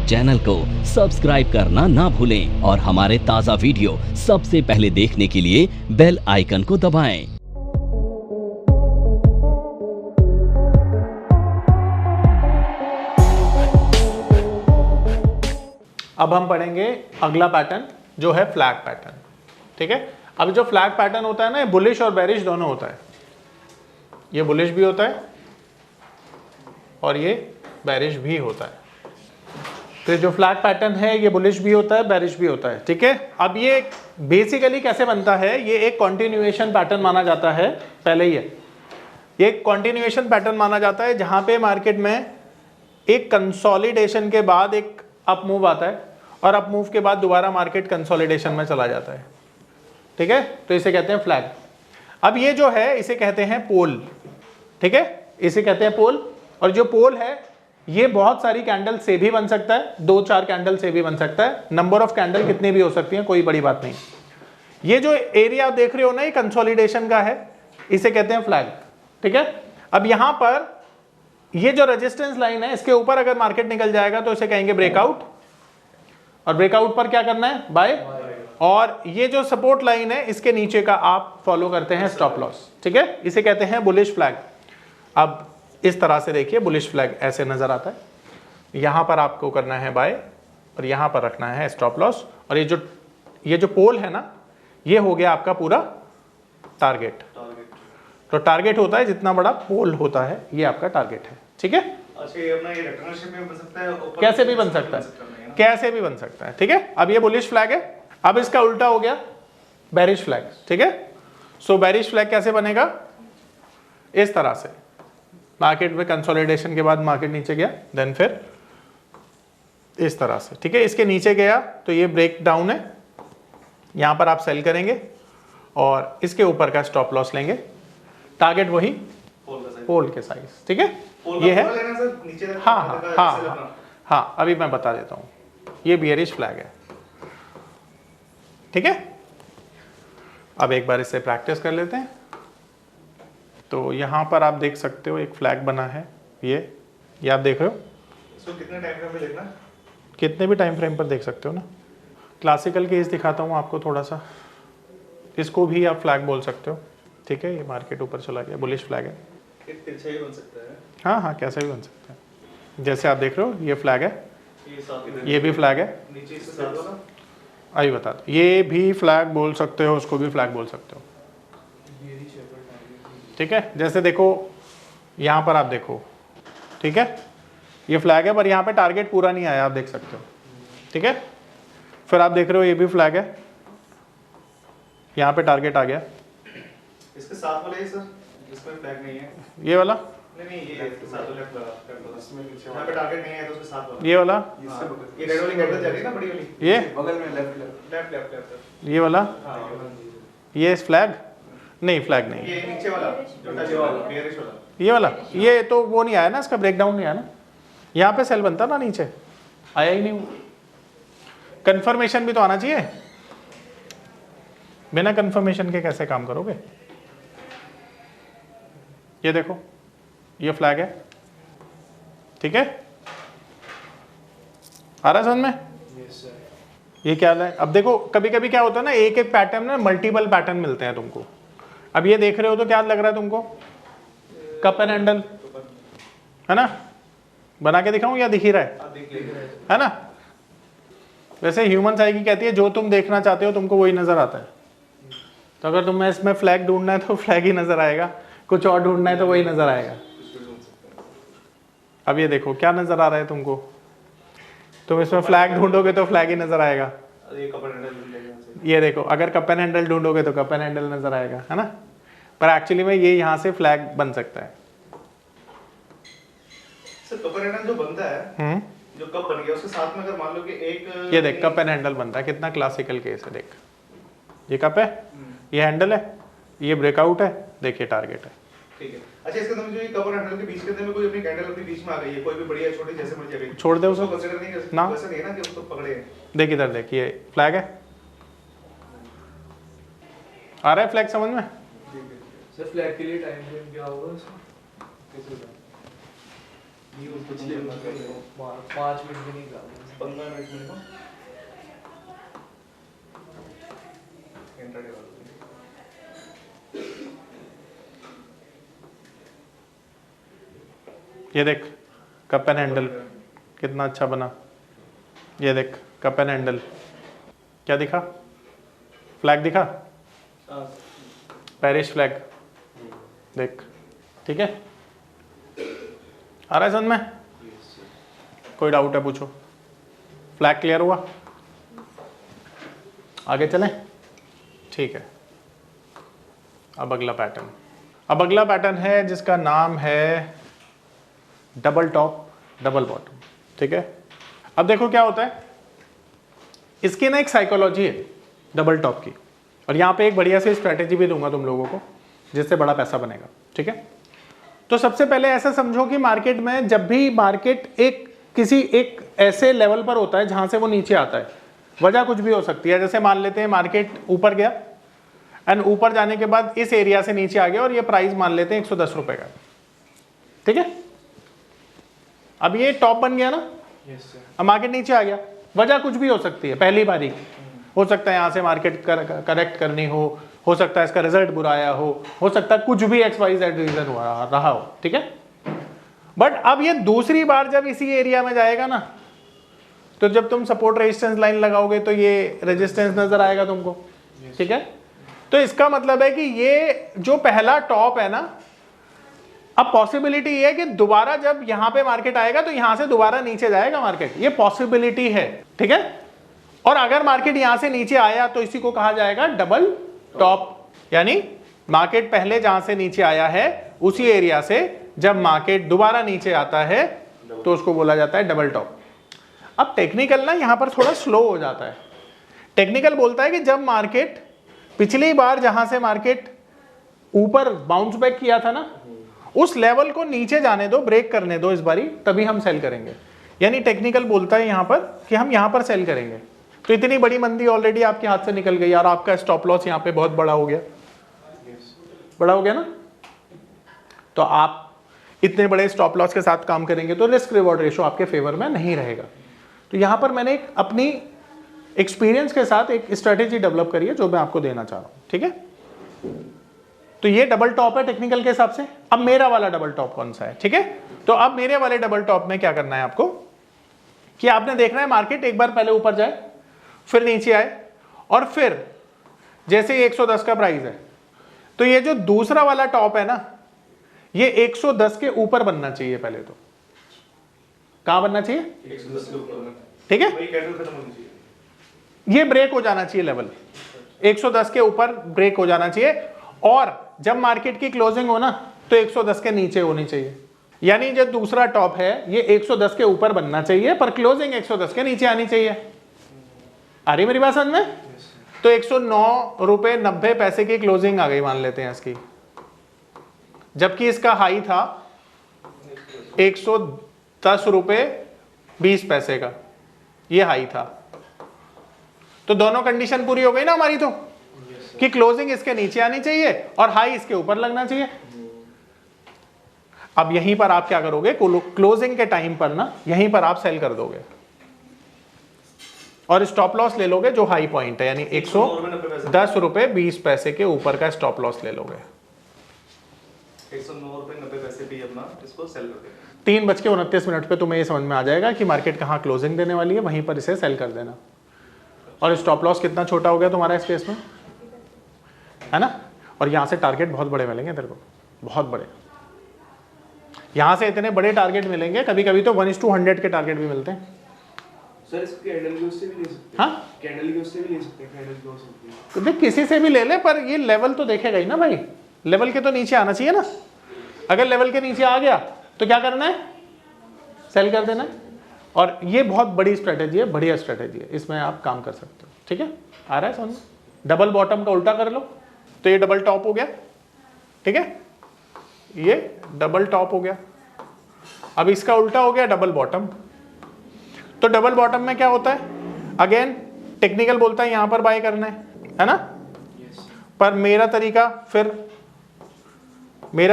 Channel को subscribe करना ना भूलें और हमारे ताज़ा वीडियो सबसे पहले देखने के लिए बेल आइकन को दबाएं। अब हम पढ़ेंगे अगला पैटर्न जो है फ्लैग पैटर्न। ठीक है, अब जो फ्लैग पैटर्न होता है ना, ये बुलिश और बेरिश दोनों होता है। ये बुलिश भी होता है और ये बेरिश भी होता है। तो जो फ्लैग पैटर्न है ये बुलिश भी होता है, बेरिश भी होता है। ठीक है, अब ये बेसिकली कैसे बनता है, ये एक कॉन्टिन्यूएशन पैटर्न माना जाता है। पहले ही है, ये एक कॉन्टिन्यूएशन पैटर्न माना जाता है जहां पे मार्केट में एक कंसोलिडेशन के बाद एक अप मूव आता है और अप मूव के बाद दोबारा मार्केट कंसोलिडेशन में चला जाता है। ठीक है, तो इसे कहते हैं फ्लैग। अब ये जो है इसे कहते हैं पोल। ठीक है, इसे कहते हैं पोल। और जो पोल है ये बहुत सारी कैंडल से भी बन सकता है, 2-4 कैंडल से भी बन सकता है। नंबर ऑफ कैंडल कितनी भी हो सकती है, कोई बड़ी बात नहीं। ये जो एरिया आप देख रहे हो ना, ये कंसोलिडेशन का है, इसे कहते हैं फ्लैग। ठीक है, अब यहां पर ये जो रेजिस्टेंस लाइन है इसके ऊपर अगर मार्केट निकल जाएगा तो इसे कहेंगे ब्रेकआउट, और ब्रेकआउट पर क्या करना है, बाय। और ये जो सपोर्ट लाइन है इसके नीचे का आप फॉलो करते हैं स्टॉप लॉस। ठीक है, इसे कहते हैं बुलिश फ्लैग। अब इस तरह से देखिए, बुलिश फ्लैग ऐसे नजर आता है। यहां पर आपको करना है बाय और यहां पर रखना है स्टॉप लॉस। और ये जो पोल है ना, ये हो गया आपका पूरा टारगेट। तो टारगेट होता है जितना बड़ा पोल होता है, ये आपका टारगेट है। ठीक है, अच्छा, ये अपना ये रेक्टेंगल शेप में बन सकता है, कैसे भी बन सकता है, कैसे भी बन सकता है। ठीक है, अब ये बुलिश फ्लैग है। अब इसका उल्टा हो गया बेरिश फ्लैग। ठीक है, सो बेरिश फ्लैग कैसे बनेगा, इस तरह से। मार्केट में कंसोलिडेशन के बाद मार्केट नीचे गया, देन फिर इस तरह से। ठीक है, इसके नीचे गया तो ये ब्रेक डाउन है, यहां पर आप सेल करेंगे और इसके ऊपर का स्टॉप लॉस लेंगे। टारगेट वही पोल के साइज। ठीक है, ये है। हाँ, अभी मैं बता देता हूं, ये बेरिश फ्लैग है। ठीक है, अब एक बार इससे प्रैक्टिस कर लेते हैं। तो यहां पर आप देख सकते हो एक फ्लैग बना है, ये आप देख रहे हो। इसको कितने टाइम फ्रेम में देखना है? कितने भी टाइम फ्रेम पर देख सकते हो ना। क्लासिकल केस दिखाता हूं आपको थोड़ा सा, इसको भी आप फ्लैग बोल सकते हो। ठीक है, ये मार्केट ऊपर चला गया, बुलिश फ्लैग है। तिरछा ही बन सकता है। हाँ, कैसे भी बन सकता है। जैसे आप देख रहे हो ये फ्लैग है, ये भी फ्लैग है। नीचे इसके साथ वाला अभी बता दो, ये भी फ्लैग बोल सकते हो, उसको भी फ्लैग बोल सकते हो। ठीक है, जैसे देखो यहाँ पर आप देखो, ठीक है, ये फ्लैग है पर यहाँ पे टारगेट पूरा नहीं आया, आप देख सकते हो। ठीक है, फिर आप देख रहे हो ये भी फ्लैग है, यहाँ पे टारगेट आ गया। इसके साथ वाला है सर, इसमें फ्लैग नहीं है। ये वाला नहीं, ये इसके साथ वाला यहाँ पे टारगेट नहीं है तो उसके साथ वाला। ये वाला, ये रेड वाली कैंडल जा रही है ना, बड़ी वाली, ये बगल में लेफ्ट। ये वाला, ये फ्लैग नहीं, फ्लैग नहीं, ये नीचे वाला जो टच वाला बेयरिश वाला, ये वाला, ये तो वो नहीं आया ना, इसका ब्रेकडाउन नहीं आया ना। यहाँ पे सेल बनता ना, नीचे आया ही नहीं। कंफर्मेशन भी तो आना चाहिए, बिना कंफर्मेशन के कैसे काम करोगे। ये देखो, ये फ्लैग है। ठीक है, आ रहा है समझ में। ये क्या है, अब देखो कभी कभी क्या होता है ना, एक एक पैटर्न में मल्टीपल पैटर्न मिलते हैं तुमको। अब ये देख रहे हो तो क्या लग रहा है तुमको, कप एंड हैंडल है ना। बना के दिखाऊं या दिख ही रहा है ना। वैसे ह्यूमन साइकी कहती है जो तुम देखना चाहते हो तुमको वही नजर आता है। तो अगर तुम्हें इसमें फ्लैग ढूंढना है तो फ्लैग ही नजर आएगा, कुछ और ढूंढना है तो वही नजर आएगा। अब ये देखो क्या नजर आ रहा है तुमको, तुम इसमें फ्लैग ढूंढोगे तो फ्लैग ही नजर आएगा। ये देखो, अगर कप एंड हैंडल ढूंढोगे तो कप एंड हैंडल नजर आएगा, है ना। पर एक्चुअली में ये यहाँ से फ्लैग बन सकता है। सर कप एंड हैंडल जो बनता है, जो कप बन गया उसके साथ में अगर मान लो कि एक, ये देख कप एंड हैंडल बनता है, कितना क्लासिकल केस है। देख, ये कप है, ये हैंडल है, ये ब्रेकआउट है, देखिए टारगेट है। ठीक है, अच्छा इसके अंदर जो ये कप और हैंडल के बीच के अंदर में कोई अपनी कैंडल अपने बीच में आ गई है, कोई भी बड़ी या छोटी जैसे मर्जी अभी छोड़ दे उसको, कंसीडर नहीं कर ना, वैसा नहीं है ना कि उसको पकड़े। देख इधर, देख ये फ्लैग है, आ रहा है फ्लैग समझ में। सर फ्लैग के लिए टाइम फ्रेम क्या होगा इसका, कैसे होगा? ये पिछले 5 मिनट भी नहीं 15 मिनट मिनिमम इंट्राडे वाला ये देख कप एंड हैंडल कितना अच्छा बना। ये देख कप एंड हैंडल, क्या दिखा? फ्लैग दिखा, पेरिस फ्लैग देख, ठीक है। आ रहा है समझ में? कोई डाउट है पूछो। फ्लैग क्लियर हुआ? आगे चलें? ठीक है। अब अगला पैटर्न है जिसका नाम है डबल टॉप डबल बॉटम, ठीक है। अब देखो क्या होता है, इसकी ना एक साइकोलॉजी है डबल टॉप की, और यहाँ पे एक बढ़िया सी स्ट्रैटेजी भी दूंगा तुम लोगों को जिससे बड़ा पैसा बनेगा, ठीक है। तो सबसे पहले ऐसा समझो कि मार्केट में जब भी मार्केट किसी एक ऐसे लेवल पर होता है जहां से वो नीचे आता है, वजह कुछ भी हो सकती है। जैसे मान लेते हैं मार्केट ऊपर गया एंड ऊपर जाने के बाद इस एरिया से नीचे आ गया और ये प्राइस मान लेते हैं 110 रुपए का, ठीक है। अब ये टॉप बन गया ना, अब मार्केट नीचे आ गया, वजह कुछ भी हो सकती है। पहली बारी हो सकता है यहाँ से मार्केट करेक्ट करनी हो सकता है इसका रिजल्ट बुरा आया हो सकता है कुछ भी XYZ रीजन रहा हो, ठीक है। बट अब ये दूसरी बार जब इसी एरिया में जाएगा ना, तो जब तुम सपोर्ट रेजिस्टेंस लाइन लगाओगे तो ये रेजिस्टेंस नजर आएगा तुमको, ठीक है। तो इसका मतलब है कि ये जो पहला टॉप है ना, अब पॉसिबिलिटी ये है कि दोबारा जब यहां पे मार्केट आएगा तो यहां से दोबारा नीचे जाएगा मार्केट, ये पॉसिबिलिटी है, ठीक है। और अगर मार्केट यहां से नीचे आया तो इसी को कहा जाएगा डबल टॉप, यानी मार्केट पहले जहां से नीचे आया है उसी एरिया से जब मार्केट दोबारा नीचे आता है तो उसको बोला जाता है डबल टॉप। अब टेक्निकल ना यहां पर थोड़ा स्लो हो जाता है। टेक्निकल बोलता है कि जब मार्केट पिछली बार जहां से मार्केट ऊपर बाउंस बैक किया था ना, उस लेवल को नीचे जाने दो, ब्रेक करने दो इस बारी, तभी हम सेल करेंगे। यानी टेक्निकल बोलता है यहां पर कि हम यहां पर सेल करेंगे। तो इतनी बड़ी मंदी ऑलरेडी आपके हाथ से निकल गई और आपका स्टॉप लॉस यहां पे बहुत बड़ा हो गया ना। तो आप इतने बड़े स्टॉप लॉस के साथ काम करेंगे तो रिस्क रिवॉर्ड रेशो आपके फेवर में नहीं रहेगा। तो यहां पर मैंने एक अपनी एक्सपीरियंस के साथ एक स्ट्रेटेजी डेवलप करी है जो मैं आपको देना चाह रहा हूं, ठीक है। तो ये डबल टॉप है टेक्निकल के हिसाब से। अब मेरा वाला डबल टॉप कौन सा है, ठीक है। तो अब मेरे वाले डबल टॉप में क्या करना है आपको कि आपने देखना है मार्केट एक बार पहले ऊपर जाए, फिर नीचे आए, और फिर जैसे 110 का प्राइस है तो ये जो दूसरा वाला टॉप है ना, ये 110 के ऊपर बनना चाहिए। पहले तो कहां बनना चाहिए, 110 के ऊपर, ठीक है। वही कैंडल खत्म होनी चाहिए, ये ब्रेक हो जाना चाहिए, लेवल 110 के ऊपर ब्रेक हो जाना चाहिए। और जब मार्केट की क्लोजिंग हो ना तो 110 के नीचे होनी चाहिए। यानी जो दूसरा टॉप है ये 110 के ऊपर बनना चाहिए पर क्लोजिंग 110 के नीचे आनी चाहिए। आ रही मेरी बात समझ में? तो 109 रुपए 90 पैसे की क्लोजिंग आ गई मान लेते हैं इसकी, जबकि इसका हाई था 110 रुपए 20 पैसे का, ये हाई था। तो दोनों कंडीशन पूरी हो गई ना हमारी, तो कि क्लोजिंग इसके नीचे आनी चाहिए और हाई इसके ऊपर लगना चाहिए। अब यहीं पर आप क्या करोगे, क्लोजिंग के टाइम पर ना यहीं पर आप सेल कर दोगे और स्टॉप लॉस ले लोगे जो हाई पॉइंट है, यानी 110 रुपए 20 पैसे के ऊपर का स्टॉप लॉस ले लोगे। 109 रुपए 90 पैसे भी अपना इसको सेल कर देंगे। 3:29 पे तुम्हें ये समझ में आ जाएगा कि मार्केट कहाँ क्लोजिंग देने वाली है, वहीं पर इसे सेल कर देना। और स्टॉप लॉस कितना छोटा हो गया तुम्हारा इस केस में, है ना। और यहाँ से टारगेट बहुत बड़े मिलेंगे तेरे को, बहुत बड़े। यहाँ से इतने बड़े टारगेट मिलेंगे, कभी कभी तो 1:100 के टारगेट भी मिलते हैं। सर इसको कैंडल के उससे भी ले सकते हैं? हाँ, कैंडल के उससे भी ले सकते हैं, कैंडल के हो सकती है। तो देख किसी से भी ले ले, पर ये लेवल तो देखेगा ही ना भाई, लेवल के तो नीचे आना चाहिए ना। अगर लेवल के नीचे आ गया तो क्या करना है, सेल कर देना है। और ये बहुत बड़ी स्ट्रेटेजी है, बढ़िया स्ट्रेटेजी है, इसमें आप काम कर सकते हो, ठीक है। आ रहा है समझ? डबल बॉटम का उल्टा कर लो तो ये डबल टॉप हो गया, ठीक है। ये डबल टॉप हो गया। अब इसका उल्टा हो गया डबल बॉटम। तो डबल बॉटम में क्या होता है, अगेन टेक्निकल बोलता है यहां पर बाय करना है ना। पर मेरा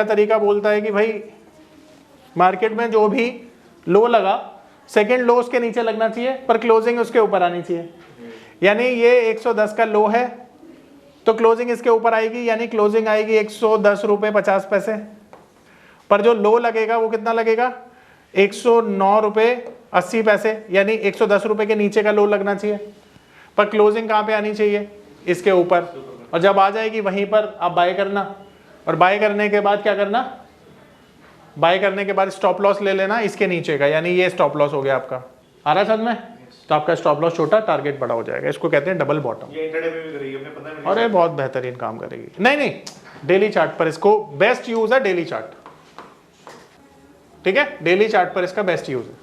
तरीका बोलता है कि भाई मार्केट में जो भी लो लगा सेकेंड लो उसके नीचे लगना चाहिए पर क्लोजिंग उसके ऊपर आनी चाहिए। यानी ये 110 का लो है तो क्लोजिंग इसके ऊपर आएगी, यानी क्लोजिंग आएगी 110 रुपये 50 पैसे, पर जो लो लगेगा वो कितना लगेगा 109 रुपये 80 पैसे, यानी 110 रुपये के नीचे का लो लगना चाहिए, पर क्लोजिंग कहाँ पे आनी चाहिए इसके ऊपर। और जब आ जाएगी वहीं पर आप बाय करना, और बाय करने के बाद क्या करना, बाय करने के बाद स्टॉप लॉस ले लेना इसके नीचे का, यानी ये स्टॉप लॉस हो गया आपका। आ रहा है समझ में? तो आपका स्टॉप लॉस छोटा, टारगेट बड़ा हो जाएगा। इसको कहते हैं डबल बॉटम। ये इंट्राडे में भी करेगी अपने 15 मिनट। अरे बहुत बेहतरीन काम करेगी। नहीं नहीं, डेली चार्ट पर इसको बेस्ट यूज है, डेली चार्ट। ठीक है, डेली चार्ट पर इसका बेस्ट यूज है।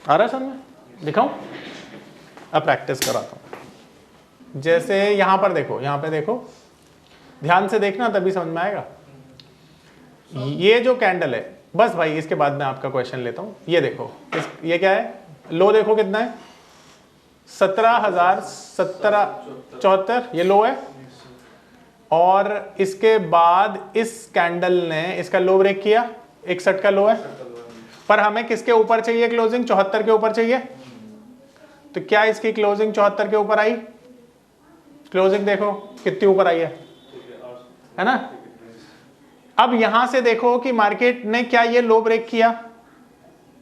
आ रहा है समझ में? दिखाऊं? अब प्रैक्टिस कराता हूं। जैसे यहां पर देखो, यहां पे देखो, ध्यान से देखना तभी समझ में आएगा। ये जो कैंडल है, बस भाई इसके बाद मैं आपका क्वेश्चन लेता हूं। ये देखो, ये क्या है, लो देखो कितना है, 17,074 ये लो है, और इसके बाद इस कैंडल ने इसका लो ब्रेक किया, 61 का लो है, पर हमें किसके ऊपर चाहिए क्लोजिंग, 74 के ऊपर चाहिए। तो क्या इसकी क्लोजिंग 74 के ऊपर आई? क्लोजिंग देखो कितनी ऊपर आई है ना। अब यहां से देखो कि मार्केट ने क्या ये लो ब्रेक किया,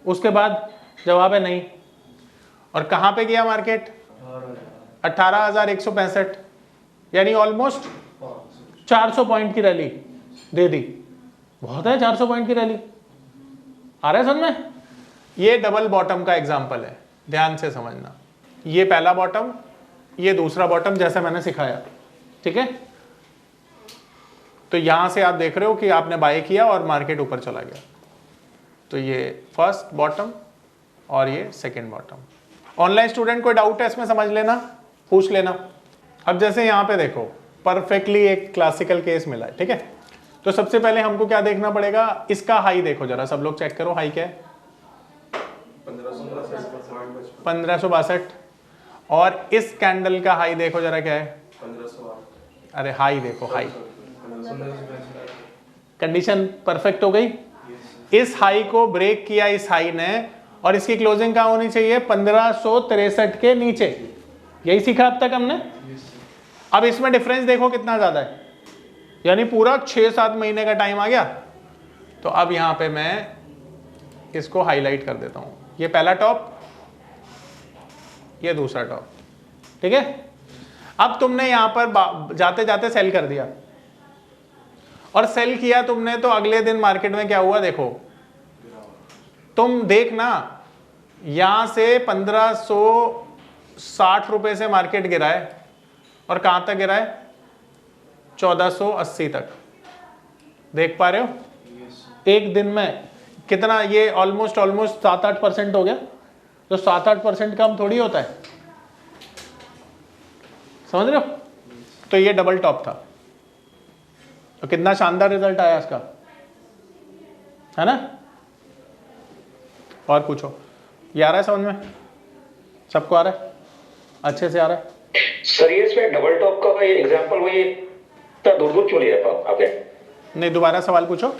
उसके बाद जवाब है नहीं। और कहां पे गया मार्केट, 18,165, यानी ऑलमोस्ट 400 पॉइंट की रैली दे दी। बहुत है 400 पॉइंट की रैली। आ रहा है समझ में? ये डबल बॉटम का एग्जांपल है, ध्यान से समझना। ये पहला बॉटम, ये दूसरा बॉटम, जैसे मैंने सिखाया। ठीक है, तो यहां से आप देख रहे हो कि आपने बाय किया और मार्केट ऊपर चला गया। तो ये फर्स्ट बॉटम और ये सेकंड बॉटम। ऑनलाइन स्टूडेंट कोई डाउट है इसमें, समझ लेना, पूछ लेना। अब जैसे यहां पे देखो, परफेक्टली एक क्लासिकल केस मिला है। ठीक है, तो सबसे पहले हमको क्या देखना पड़ेगा, इसका हाई देखो जरा, सब लोग चेक करो, हाई क्या है, 1562, और इस कैंडल का हाई देखो जरा क्या है, 1508। अरे हाई देखो, हाई, कंडीशन परफेक्ट हो गई। इस हाई को ब्रेक किया इस हाई ने, और इसकी क्लोजिंग कहाँ होनी चाहिए, 1563 के नीचे। यही सीखा अब तक हमने। अब इसमें डिफरेंस देखो कितना ज्यादा है, यानी पूरा 6-7 महीने का टाइम आ गया। तो अब यहां पे मैं इसको हाईलाइट कर देता हूं, ये पहला टॉप, ये दूसरा टॉप। ठीक है, अब तुमने यहां पर जाते जाते सेल कर दिया, और सेल किया तुमने, तो अगले दिन मार्केट में क्या हुआ देखो, तुम देखना, यहां से 1560 रुपए से मार्केट गिरा है, और कहां तक गिरा है, 1480 तक। देख पा रहे हो? एक दिन में कितना, ये ऑलमोस्ट 7-8% हो गया। तो 7-8% कम थोड़ी होता है, समझ रहे हो? तो ये डबल टॉप था। तो कितना शानदार रिजल्ट आया इसका, है ना। और पूछो, ये आ रहा है समझ में? सबको आ रहा है, अच्छे से आ रहा है? सर ये इसमें डबल टॉप का ये एग्जांपल वो ये इतना दूर क्यों लिया आपने? नहीं, दोबारा सवाल पूछो।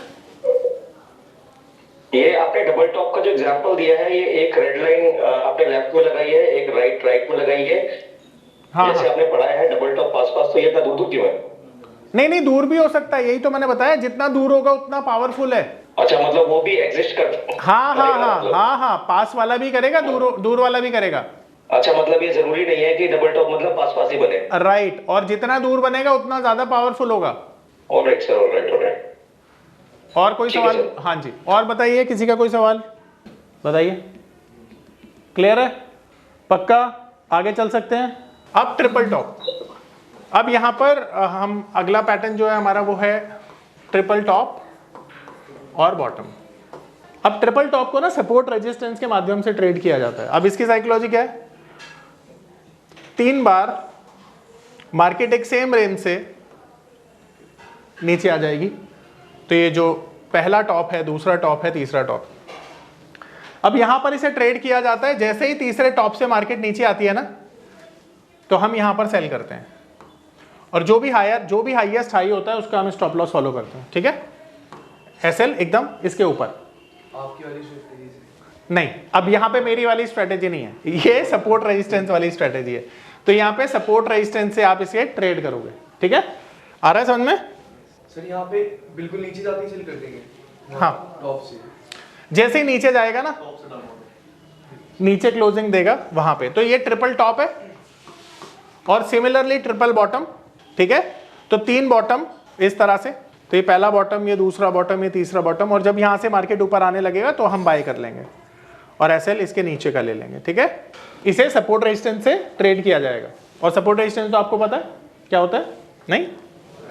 ये आपने डबल टॉप का जो एग्जांपल दिया है, ये एक रेड लाइन आपने लेफ्ट में लगाई है, एक राइट में लगाई है। हाँ, जैसे आपने पढ़ाया है डबल टॉप पास, तो ये इतना दूर क्यों है? नहीं, दूर भी हो सकता है, यही तो मैंने बताया, जितना दूर होगा उतना पावरफुल है। अच्छा, मतलब वो भी एग्जिस्ट कर, हाँ, पास वाला भी करेगा, दूर वाला भी करेगा। अच्छा, मतलब ये जरूरी नहीं है कि डबल टॉप मतलब पास ही बने। राइट, और जितना दूर बनेगा उतना ज्यादा पावरफुल होगा। Alright sir, alright. और कोई सवाल? हाँ जी, और बताइए, किसी का कोई सवाल बताइए। क्लियर है? पक्का? आगे चल सकते हैं। अब ट्रिपल टॉप। अब यहां पर हम अगला पैटर्न जो है हमारा वो है ट्रिपल टॉप और बॉटम। अब ट्रिपल टॉप को ना सपोर्ट रेजिस्टेंस के माध्यम से ट्रेड किया जाता है। अब इसकी साइकोलॉजी क्या है, 3 बार मार्केट एक सेम रेंज से नीचे आ जाएगी। तो ये जो पहला टॉप है, दूसरा टॉप है, तीसरा टॉप। अब यहां पर इसे ट्रेड किया जाता है, जैसे ही तीसरे टॉप से मार्केट नीचे आती है ना, तो हम यहां पर सेल करते हैं, और जो भी हाईएस्ट हाई होता है उसका हम स्टॉप लॉस फॉलो करते हैं। ठीक है, एसएल एकदम इसके ऊपर, आपकी वाली स्ट्रेटजी से नहीं, अब यहाँ पे मेरी वाली स्ट्रेटेजी नहीं है, ये सपोर्ट रेजिस्टेंस वाली स्ट्रेटेजी है। तो यहाँ पे सपोर्ट रेजिस्टेंस से आप इसे ट्रेड करोगे, ठीक है, आ रहा है समझ में? सर यहाँ पे बिल्कुल नीचे जाते ही सेल कर देंगे। हाँ, टॉप से जैसे ही नीचे जाएगा ना, नीचे क्लोजिंग देगा वहां पे, तो ये ट्रिपल टॉप है और सिमिलरली ट्रिपल बॉटम, ठीक है। तो 3 बॉटम इस तरह से, तो ये पहला बॉटम, ये दूसरा बॉटम, ये तीसरा बॉटम, और जब यहां से मार्केट ऊपर आने लगेगा तो हम बाय कर लेंगे और एसएल इसके नीचे का ले लेंगे, ठीक है। इसे सपोर्ट रेजिस्टेंस से ट्रेड किया जाएगा। और सपोर्ट रेजिस्टेंस तो आपको पता है क्या होता है? नहीं?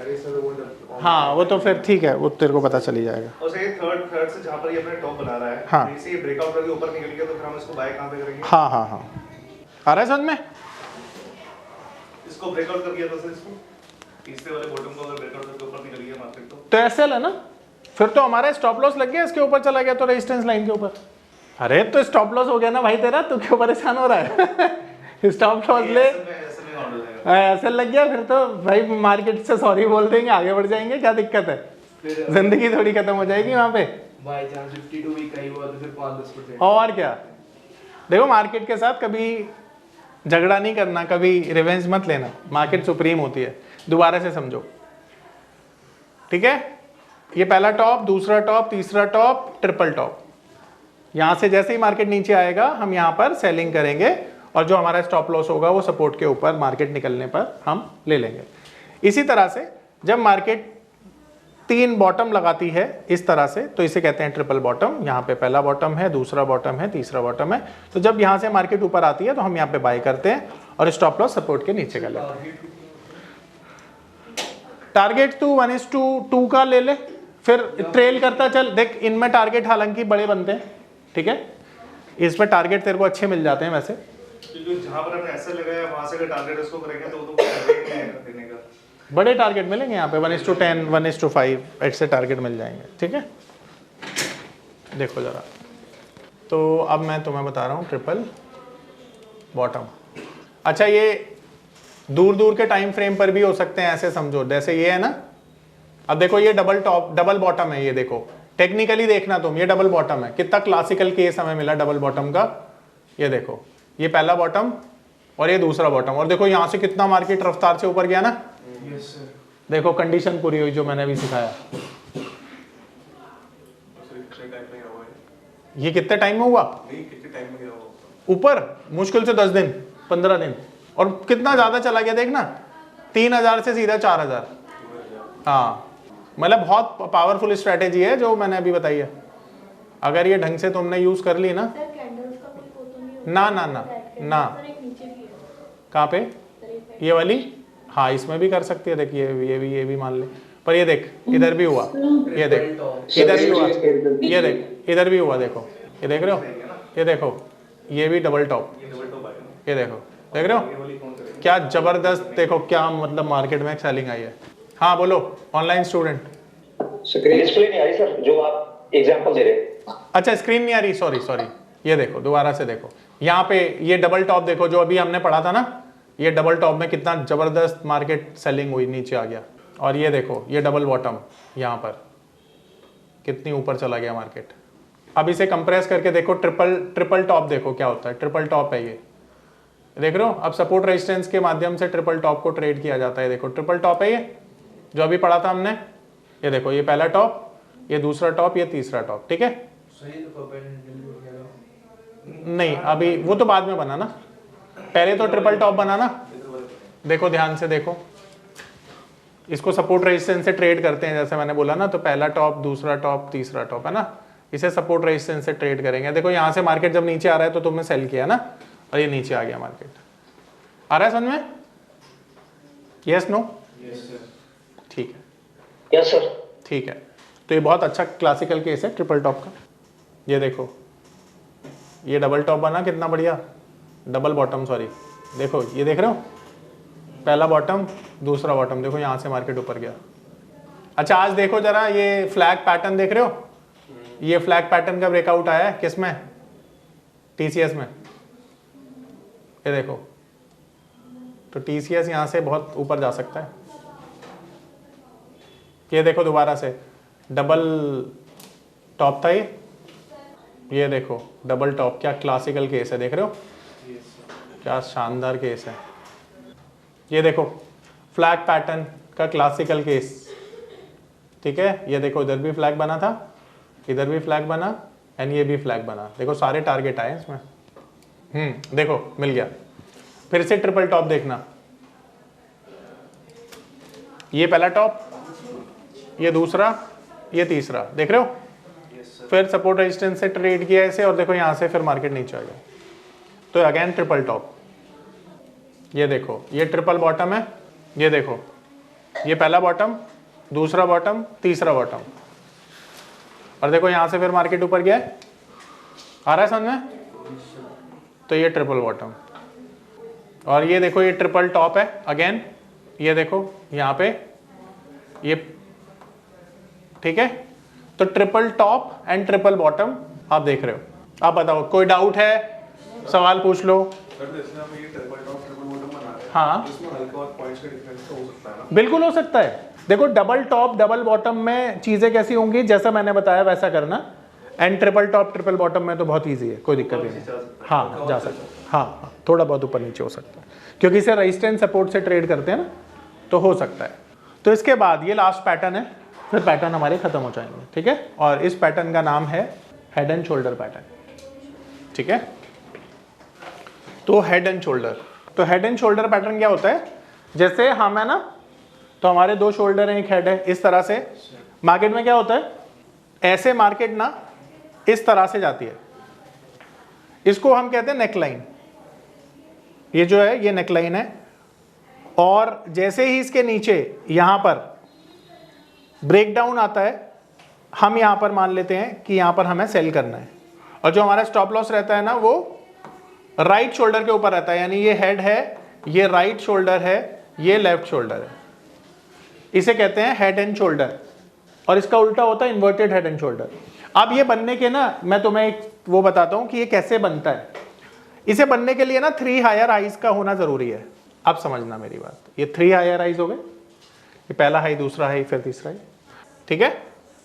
अरे सर वो हाँ, वो तो फिर ठीक है, वो तेरे को पता चली जाएगा। और सर ये थर्ड से जहाँ पर ये अपना टॉप बना रहा है, हाँ। इसे ये ब्रेकआउट करके ऊपर निकल गया तो फिर हम इसको बाय कहाँ पे करेंगे? हाँ हाँ हाँ, आ रहा है समझ में? इसको ब्रेकआउट कर दिया तो सर इसको तीसरे वाले बॉटम को अगर ब्रेकआउट करके ऊपर निकल गया मार्केट तो एसएल है ना, फिर तो हमारा स्टॉप लॉस लग गया, इसके ऊपर चला गया तो रेजिस्टेंस लाइन के ऊपर। अरे तो स्टॉप लॉस हो गया ना भाई तेरा, तू क्यों परेशान हो रहा है? स्टॉप लॉस ले, एसएल लग गया फिर तो भाई मार्केट से सॉरी बोल देंगे, आगे बढ़ जाएंगे, क्या दिक्कत है? जिंदगी थोड़ी खत्म हो जाएगी वहां पे। बाय चांस 52 वीक का ही हुआ तो फिर 5-10%। और क्या, देखो मार्केट के साथ कभी झगड़ा नहीं करना, कभी रिवेंज मत लेना, मार्केट सुप्रीम होती है, दोबारा से समझो, ठीक है। ये पहला टॉप, दूसरा टॉप, तीसरा टॉप, ट्रिपल टॉप। यहां से जैसे ही मार्केट नीचे आएगा हम यहां पर सेलिंग करेंगे और जो हमारा स्टॉप लॉस होगा वो सपोर्ट के ऊपर मार्केट निकलने पर हम ले लेंगे। इसी तरह से जब मार्केट 3 बॉटम लगाती है इस तरह से, तो इसे कहते हैं ट्रिपल बॉटम। यहाँ पे पहला बॉटम है, दूसरा बॉटम है, तीसरा बॉटम है। तो जब यहाँ से मार्केट ऊपर आती है तो हम यहाँ पे बाय करते हैं और स्टॉप लॉस सपोर्ट के नीचे कर लेते हैं। टारगेट तू 1:2 का ले ले, फिर ट्रेल करता चल। देख इनमें टारगेट हालांकि बड़े बनते हैं, ठीक है, इसमें टारगेट तेरे को अच्छे मिल जाते हैं वैसे, क्योंकि जहाँ पर हमने एसएल लगाया वहाँ से अगर टारगेट उसको करेंगे तो वो तो टारगेट नहीं आएगा देने का। बड़े टारगेट मिलेंगे यहाँ पे 1:10, 1:5 ऐसे टारगेट मिल जाएंगे, ठीक है। देखो जरा, तो अब मैं तुम्हें बता रहा हूँ ट्रिपल बॉटम। अच्छा, ये दूर दूर के टाइम फ्रेम पर भी हो सकते हैं, ऐसे समझो जैसे ये है ना। अब देखो ये डबल टॉप, डबल बॉटम है, ये देखो टेक्निकली देखना तुम, ये डबल बॉटम है। कितना क्लासिकल केस हमें मिला डबल बॉटम का, ये देखो, ये पहला बॉटम और ये दूसरा बॉटम, और देखो यहाँ से कितना मार्केट रफ्तार से ऊपर गया ना। Yes sir. देखो कंडीशन पूरी हुई जो मैंने अभी सिखाया। ये कितने टाइम में हुआ? कितने टाइम में गया वो ऊपर मुश्किल से 10 दिन 15 दिन, और कितना ज्यादा चला गया देखना, 3000 से सीधा 4000। हाँ, मतलब बहुत पावरफुल स्ट्रेटेजी है जो मैंने अभी बताई है। अगर ये ढंग से तुमने यूज कर ली ना, ना ना ना ना, कहाँ पे? ये वाली, हाँ इसमें भी कर सकती है। देखिए ये भी मान ले, पर ये देख इधर भी हुआ, ये देख इधर भी हुआ, ये देख इधर भी हुआ, देखो ये देख रहे हो, ये देखो ये भी डबल टॉप, ये देखो, देख रहे हो क्या जबरदस्त, देखो क्या मतलब मार्केट में सेलिंग आई है। हाँ बोलो, ऑनलाइन स्टूडेंट। स्क्रीन डिस्प्ले नहीं आ रही सर, जो आप एग्जांपल दे रहे। अच्छा स्क्रीन नहीं आ रही, सॉरी। ये देखो दोबारा से देखो, यहाँ पे ये डबल टॉप देखो जो अभी हमने पढ़ा था ना, ये डबल टॉप में कितना जबरदस्त मार्केट सेलिंग हुई, नीचे आ गया। और ये देखो ये डबल बॉटम, यहाँ पर कितनी ऊपर चला गया मार्केट। अब इसे कंप्रेस करके देखो, ट्रिपल टॉप देखो क्या होता है। ट्रिपल टॉप है ये, देख रहे हो। अब सपोर्ट रेजिस्टेंस के माध्यम से ट्रिपल टॉप को ट्रेड किया जाता है। देखो ट्रिपल टॉप है ये जो अभी पढ़ा था हमने। ये देखो ये पहला टॉप, ये दूसरा टॉप, ये तीसरा टॉप, ठीक है। सही तो नहीं अभी वो तो बाद में बना ना, पहले तो ट्रिपल टॉप बना ना। देखो ध्यान से देखो, इसको सपोर्ट रेजिस्टेंस से ट्रेड करते हैं जैसे मैंने बोला ना। तो पहला टॉप, दूसरा टॉप, तीसरा टॉप है ना, इसे सपोर्ट रेजिस्टेंस से ट्रेड करेंगे। देखो यहाँ से मार्केट जब नीचे आ रहा है तो तुमने सेल किया ना, और ये नीचे आ गया मार्केट। आ रहा है समझ में? Yes no? ठीक है, यस सर। ठीक है। तो ये बहुत अच्छा क्लासिकल केस है ट्रिपल टॉप का। ये देखो ये डबल टॉप बना, कितना बढ़िया, डबल बॉटम सॉरी। देखो ये देख रहे हो, पहला बॉटम, दूसरा बॉटम, देखो यहाँ से मार्केट ऊपर गया। अच्छा आज देखो जरा ये फ्लैग पैटर्न देख रहे हो, ये फ्लैग पैटर्न का ब्रेकआउट आया है किस में? टीसीएस में। ये देखो, तो टीसीएस यहाँ से बहुत ऊपर जा सकता है। ये देखो दोबारा से डबल टॉप था ये, ये देखो डबल टॉप, क्या क्लासिकल केस है, देख रहे हो क्या शानदार केस है। ये देखो फ्लैग पैटर्न का क्लासिकल केस, ठीक है। ये देखो इधर भी फ्लैग बना था, इधर भी फ्लैग बना एंड ये भी फ्लैग बना, देखो सारे टारगेट आए इसमें। देखो मिल गया। फिर से ट्रिपल टॉप देखना, ये पहला टॉप, ये दूसरा, ये तीसरा, देख रहे हो। फिर सपोर्ट रेजिस्टेंस से ट्रेड किया इसे और देखो यहां से फिर मार्केट नीचे आ गया, तो अगेन ट्रिपल टॉप। ये देखो ये ट्रिपल बॉटम है, ये देखो ये पहला बॉटम, दूसरा बॉटम, तीसरा बॉटम, और देखो यहां से फिर मार्केट ऊपर गया है, आ रहा है समझ में। तो ये ट्रिपल बॉटम, और ये देखो ये ट्रिपल टॉप है अगेन, ये देखो यहां पे ये, ठीक है। तो triple top and triple bottom आप देख रहे हो। आप बताओ कोई डाउट है, सवाल पूछ लो। हाँ बिल्कुल हो सकता है। देखो डबल टॉप डबल बॉटम में चीजें कैसी होंगी, जैसा मैंने बताया वैसा करना, and triple top triple bottom में तो बहुत इजी है, कोई दिक्कत नहीं। हाँ जा सकता है, हाँ थोड़ा बहुत ऊपर नीचे हो सकता है, क्योंकि इसे रेजिस्टेंस सपोर्ट से ट्रेड करते हैं ना, तो हो सकता है। तो इसके बाद ये लास्ट पैटर्न है, फिर पैटर्न हमारे खत्म हो जाएंगे, ठीक है। और इस पैटर्न का नाम है हेड एंड शोल्डर पैटर्न, ठीक है। तो हेड एंड शोल्डर, तो हेड एंड शोल्डर पैटर्न क्या होता है, जैसे हम है ना, तो हमारे दो शोल्डर हैं एक हेड है, इस तरह से मार्केट में क्या होता है, ऐसे मार्केट ना इस तरह से जाती है, इसको हम कहते हैं नेकलाइन। ये जो है ये नेकलाइन है, और जैसे ही इसके नीचे यहां पर ब्रेकडाउन आता है, हम यहां पर मान लेते हैं कि यहां पर हमें सेल करना है, और जो हमारा स्टॉप लॉस रहता है ना वो राइट शोल्डर के ऊपर रहता है, यानी ये हेड है, ये राइट शोल्डर है, ये लेफ्ट शोल्डर है, इसे कहते हैं हेड एंड शोल्डर। और इसका उल्टा होता है इन्वर्टेड हेड एंड शोल्डर। अब ये बनने के ना, मैं तुम्हें एक वो बताता हूं कि ये कैसे बनता है। इसे बनने के लिए ना 3 हायर हाइज का होना जरूरी है। अब समझना मेरी बात, ये 3 हायर हाइज हो गए, ये पहला हाई, दूसरा हाई, फिर तीसरा हाई, ठीक है।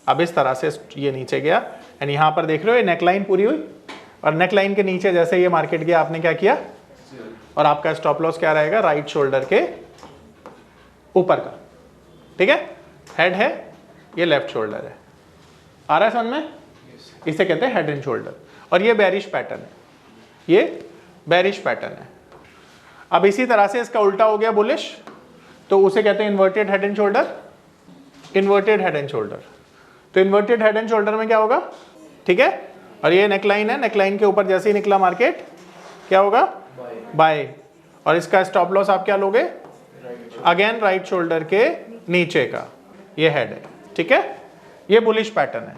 अब इस तरह से ये नीचे गया, एंड यहां पर देख रहे हो ये नेकलाइन पूरी हुई, और नेकलाइन के नीचे जैसे ये मार्केट गया, आपने क्या किया, और आपका स्टॉप लॉस क्या रहेगा, राइट शोल्डर के ऊपर का, ठीक है। हेड है, ये लेफ्ट शोल्डर है, आ रहा है समझ में। इसे कहते हैं हेड एंड शोल्डर, और ये बेरिश पैटर्न है, ये बेरिश पैटर्न है। अब इसी तरह से इसका उल्टा हो गया बुलिश, तो उसे कहते हैं inverted head and shoulder, inverted head and shoulder. तो इन्वर्टेड हेड एंड शोल्डर में क्या होगा, ठीक है, और ये नेकलाइन है, नेकलाइन के ऊपर जैसे ही निकला मार्केट क्या होगा, बाय, और इसका स्टॉप लॉस आप क्या लोगे, अगेन राइट शोल्डर के नीचे का, ये हेड है, ठीक है। ये बुलिश पैटर्न है,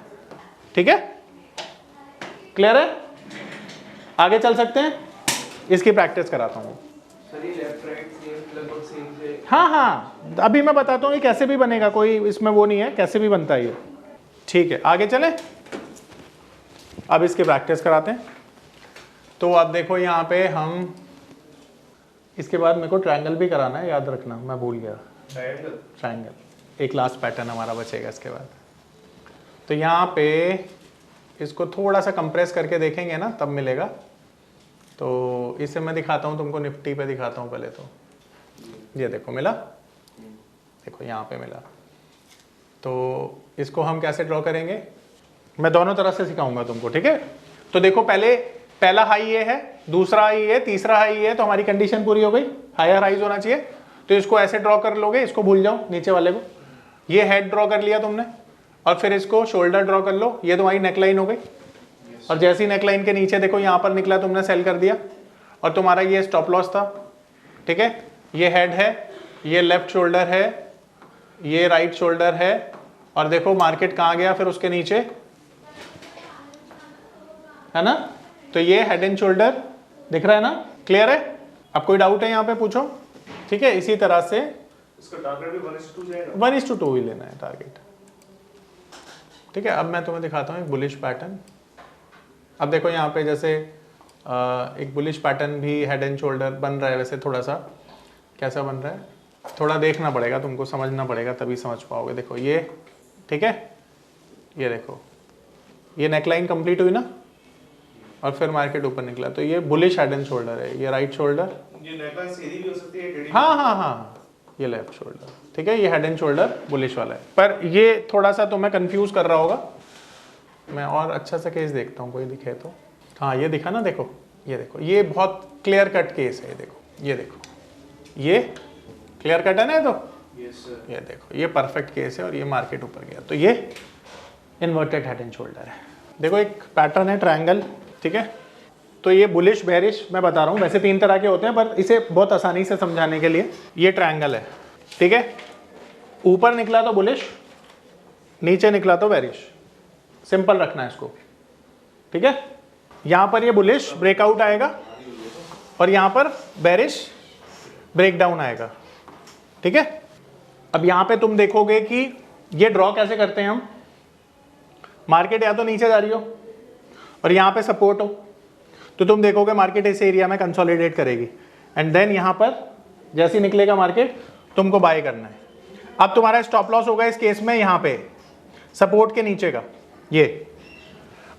ठीक है, क्लियर है। आगे चल सकते हैं, इसकी प्रैक्टिस कराता हूँ। सर ये लेफ्ट राइट सेम लगभग सेम से, हाँ हाँ अभी मैं बताता हूँ ये कैसे भी बनेगा, कोई इसमें वो नहीं है, कैसे भी बनता है ये, ठीक है। आगे चले, अब इसकी प्रैक्टिस कराते हैं। तो अब देखो यहाँ पे हम, इसके बाद मेरे को ट्रायंगल भी कराना है, याद रखना, मैं भूल गया। ट्रायंगल एक लास्ट पैटर्न हमारा बचेगा इसके बाद। तो यहाँ पे इसको थोड़ा सा कंप्रेस करके देखेंगे ना तब मिलेगा। तो इसे मैं दिखाता हूँ तुमको, निफ्टी पे दिखाता हूँ पहले। तो ये देखो मिला, देखो यहाँ पे मिला। तो इसको हम कैसे ड्रॉ करेंगे, मैं दोनों तरह से सिखाऊंगा तुमको, ठीक है। तो देखो पहले पहला हाई ये है, दूसरा हाई ये, तीसरा हाई ये, तो हमारी कंडीशन पूरी हो गई, हायर हाइज होना चाहिए। तो इसको ऐसे ड्रॉ कर लोगे, इसको भूल जाओ नीचे वाले को। ये हेड ड्रॉ कर लिया तुमने, और फिर इसको शोल्डर ड्रॉ कर लो, ये तुम्हारी नेकलाइन हो गई। और जैसी नेकलाइन के नीचे देखो यहाँ पर निकला, तुमने सेल कर दिया, और तुम्हारा ये स्टॉप लॉस था, ठीक है। ये हेड है, ये लेफ्ट शोल्डर है, ये राइट शोल्डर है, और देखो मार्केट कहाँ गया फिर उसके नीचे, है ना। तो ये हेड एंड शोल्डर दिख रहा है ना, क्लियर है। अब कोई डाउट है यहाँ पे पूछो, ठीक है। इसी तरह से इसका टारगेट भी 1:2 जाएगा, 1:2 ही लेना है टारगेट, ठीक है। अब मैं तुम्हें दिखाता हूँ एक बुलिश पैटर्न। अब देखो यहाँ पे जैसे एक बुलिश पैटर्न भी हेड एंड शोल्डर बन रहा है। वैसे थोड़ा सा कैसा बन रहा है, थोड़ा देखना पड़ेगा तुमको, समझना पड़ेगा तभी समझ पाओगे। देखो ये, ठीक है, ये देखो ये नेकलाइन कंप्लीट हुई ना, और फिर मार्केट ऊपर निकला, तो ये बुलिश हेड एंड शोल्डर है, ये राइट शोल्डर, ये नेकलाइन सीधी भी हो सकती है, टेढ़ी भी। हाँ, ये लेफ्ट शोल्डर, ठीक है, ये हेड एंड शोल्डर बुलिश वाला है। पर ये थोड़ा सा तुम्हें कंफ्यूज कर रहा होगा, मैं और अच्छा सा केस देखता हूँ, कोई दिखे तो। हाँ, ये दिखा ना, देखो, ये देखो, ये बहुत क्लियर कट केस है, ये देखो, ये क्लियर कट है ना, तो ये देखो, ये परफेक्ट केस है और ये मार्केट ऊपर गया, तो ये इन्वर्टेड हेड एंड शोल्डर है। देखो एक पैटर्न है ट्रायंगल, ठीक है, तो ये बुलिश बेरिश मैं बता रहा हूँ, वैसे 3 तरह के होते हैं, पर इसे बहुत आसानी से समझाने के लिए ये ट्रायंगल है, ठीक है, ऊपर निकला तो बुलिश, नीचे निकला तो बेरिश, सिंपल रखना है इसको, ठीक है। यहाँ पर ये बुलिश ब्रेकआउट आएगा और यहाँ पर बेरिश ब्रेकडाउन आएगा, ठीक है। अब यहाँ पे तुम देखोगे कि ये ड्रॉ कैसे करते हैं हम, मार्केट या तो नीचे जा रही हो और यहाँ पे सपोर्ट हो, तो तुम देखोगे मार्केट इस एरिया में कंसोलिडेट करेगी एंड देन यहाँ पर जैसे ही निकलेगा मार्केट तुमको बाय करना है। अब तुम्हारा स्टॉप लॉस होगा इस केस में यहाँ पे सपोर्ट के नीचे का ये,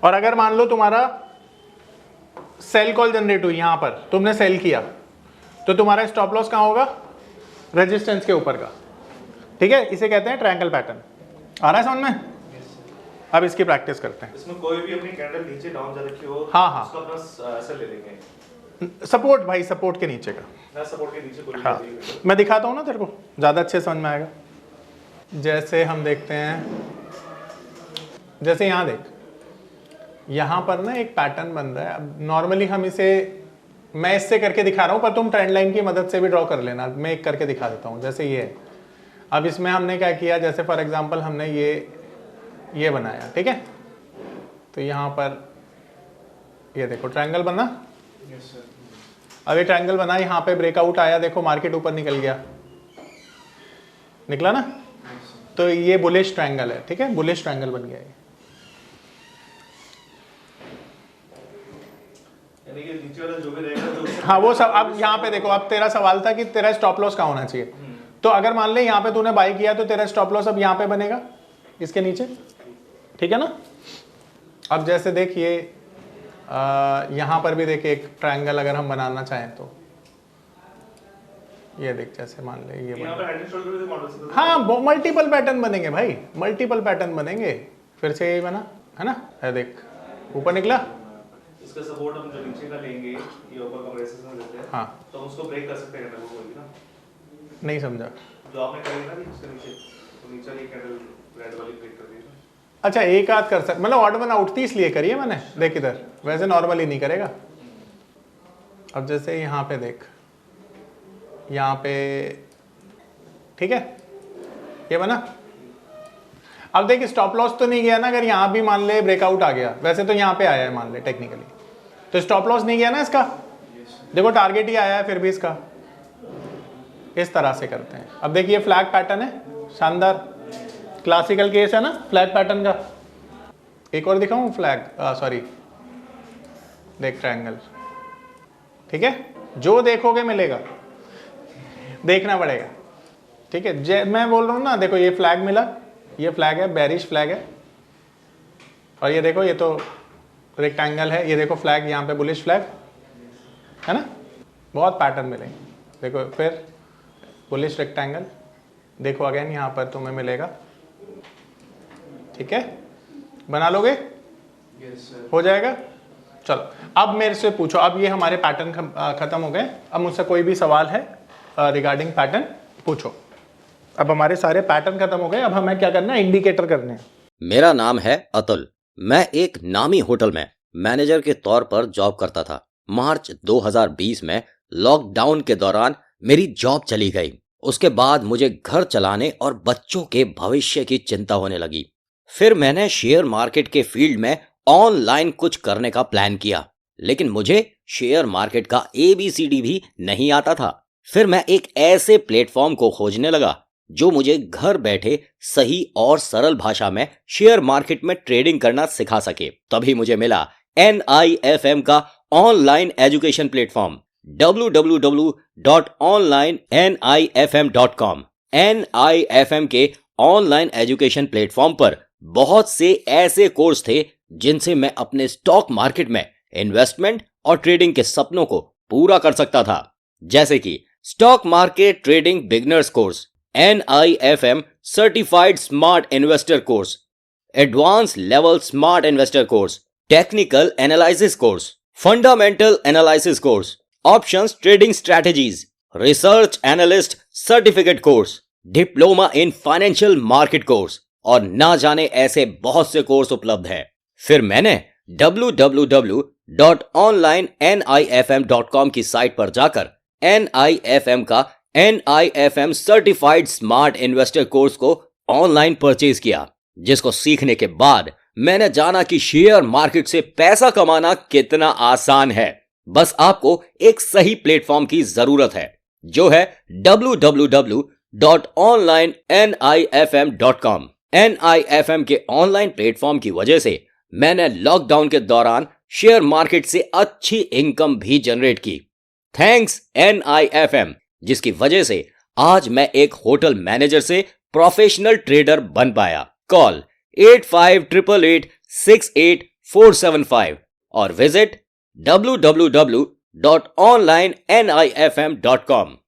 और अगर मान लो तुम्हारा सेल कॉल जनरेट हुई, यहाँ पर तुमने सेल किया, तो तुम्हारा स्टॉप लॉस कहाँ होगा, रेजिस्टेंस के ऊपर का, ठीक है। इसे कहते हैं ट्रायंगल पैटर्न। आ रहा है समझ में? अब इसकी प्रैक्टिस करते हैं। इसमें कोई भी अपनी कैंडल नीचे डाउन जा रखी हो, हाँ, उसको अपना ऐसे ले लेंगे, सपोर्ट भाई, सपोर्ट के नीचे का, ना सपोर्ट के नीचे कोई हाँ, मैं दिखाता हूँ ना तेरे को, ज़्यादा अच्छे समझ में आएगा। जैसे हम देखते हैं, जैसे यहाँ देख, यहाँ पर ना एक पैटर्न बन रहा है। अब नॉर्मली हम इसे, मैं इससे करके दिखा रहा हूँ, पर तुम ट्रेंड लाइन की मदद से भी ड्रॉ कर लेना, मैं एक करके दिखा देता हूँ। जैसे ये है, अब इसमें हमने क्या किया, जैसे फॉर एग्जांपल हमने ये बनाया, ठीक है, तो यहाँ पर ये देखो ट्रायंगल बना, अब ये ट्रायंगल बना, यहाँ पे ब्रेकआउट आया, देखो मार्केट ऊपर निकल गया, निकला ना, तो ये बुलिश ट्रायंगल है, ठीक है, बुलिश ट्रायंगल बन गया ये। यानी कि नीचे वाला जो भी रहेगा, जो हाँ वो सब, अब यहाँ पे देखो, अब तेरा सवाल था कि तेरा स्टॉप लॉस कहाँ होना चाहिए, तो अगर मान ले यहाँ पे तूने बाय किया तो तेरा स्टॉप लॉस अब यहाँ पे बनेगा, इसके नीचे, ठीक है ना। अब जैसे देख ये यहाँ पर भी देख एक ट्रायंगल अगर हम बनाना चाहें तो ये देख, जैसे मान ले ये यहाँ पे हेड एंड शोल्डर से मॉडल से, हाँ मल्टीपल पैटर्न बनेंगे भाई, मल्टीपल पैटर्न बनेंगे। फिर से यही बना है ना, है देख ऊपर निकला, इसका सपोर्ट हम जो नीचे का लेंगे, ये ऊपर का रेजिस्टेंस में देते हैं, हाँ तो हम उसको ब्रेक कर सकते हैं, कैंडल को कोई भी ना, नहीं समझा। जो आपने करी ना इसके नीचे, तो नीचे वाली कैंडल रेड वाली ब्रेक कर दी ना। अच्छा एक आध कर सकते, मतलब ऑड वन आउट थी इसलिए करिए मैंने, देख इधर, वैसे नॉर्मली नहीं करेगा। अब जैसे यहाँ पे देख, यहाँ पे ठीक है, ये बना। अब देख स्टॉप लॉस तो नहीं गया ना, अगर यहाँ भी मान ले ब्रेकआउट आ गया, वैसे तो यहाँ पे आया है मान ले टेक्निकली, तो स्टॉप लॉस नहीं गया ना इसका, देखो टारगेट ही आया है फिर भी इसका। इस तरह से करते हैं। अब देखिए फ्लैग पैटर्न है, शानदार क्लासिकल केस है ना फ्लैग पैटर्न का। एक और दिखाऊं फ्लैग, सॉरी देख ट्रायंगल, ठीक है, जो देखोगे मिलेगा, देखना पड़ेगा, ठीक है। मैं बोल रहा हूँ ना, देखो ये फ्लैग मिला, ये फ्लैग है, बेरिश फ्लैग है, और ये देखो ये तो रेक्टेंगल है, ये देखो फ्लैग, यहाँ पे बुलिश फ्लैग है ना, बहुत पैटर्न मिलेंगे। देखो फिर बुलिश रेक्टेंगल, देखो अगेन यहाँ पर तुम्हें मिलेगा, ठीक है, बना लोगे, हो जाएगा। चलो अब मेरे से पूछो, अब ये हमारे पैटर्न खत्म हो गए, अब मुझसे कोई भी सवाल है रिगार्डिंग पैटर्न पूछो। अब हमारे सारे पैटर्न खत्म हो गए, अब हमें क्या करना है, इंडिकेटर करने हैं। मेरा नाम है अतुल, मैं एक नामी होटल में मैनेजर के तौर पर जॉब करता था। मार्च 2020 में लॉकडाउन के दौरान मेरी जॉब चली गई। उसके बाद मुझे घर चलाने और बच्चों के भविष्य की चिंता होने लगी। फिर मैंने शेयर मार्केट के फील्ड में ऑनलाइन कुछ करने का प्लान किया, लेकिन मुझे शेयर मार्केट का ABCD भी नहीं आता था। फिर मैं एक ऐसे प्लेटफॉर्म को खोजने लगा जो मुझे घर बैठे सही और सरल भाषा में शेयर मार्केट में ट्रेडिंग करना सिखा सके। तभी मुझे मिला NIFM का online education platform www.onlinenifm.com। NIFM के ऑनलाइन एजुकेशन प्लेटफॉर्म पर बहुत से ऐसे कोर्स थे जिनसे मैं अपने स्टॉक मार्केट में इन्वेस्टमेंट और ट्रेडिंग के सपनों को पूरा कर सकता था, जैसे कि stock market trading beginners course, NIFM certified smart investor course, advance level smart investor course, technical analysis course, fundamental analysis course, options trading strategies, research analyst certificate course, diploma in financial market course और ना जाने ऐसे बहुत से course उपलब्ध हैं। फिर मैंने www.onlinenifm.com की साइट पर जाकर NIFM का NIFM certified smart investor course को ऑनलाइन परचेज किया, जिसको सीखने के बाद मैंने जाना कि शेयर मार्केट से पैसा कमाना कितना आसान है। बस आपको एक सही प्लेटफॉर्म की जरूरत है, जो है www.onlinenifm.com। NIFM के ऑनलाइन प्लेटफॉर्म की वजह से मैंने लॉकडाउन के दौरान शेयर मार्केट से अच्छी इनकम भी जनरेट की। थैंक्स NIFM, जिसकी वजह से आज मैं एक होटल मैनेजर से प्रोफेशनल ट्रेडर बन पाया। कॉल 8588688475 और विजिट www.onlinenifm.com।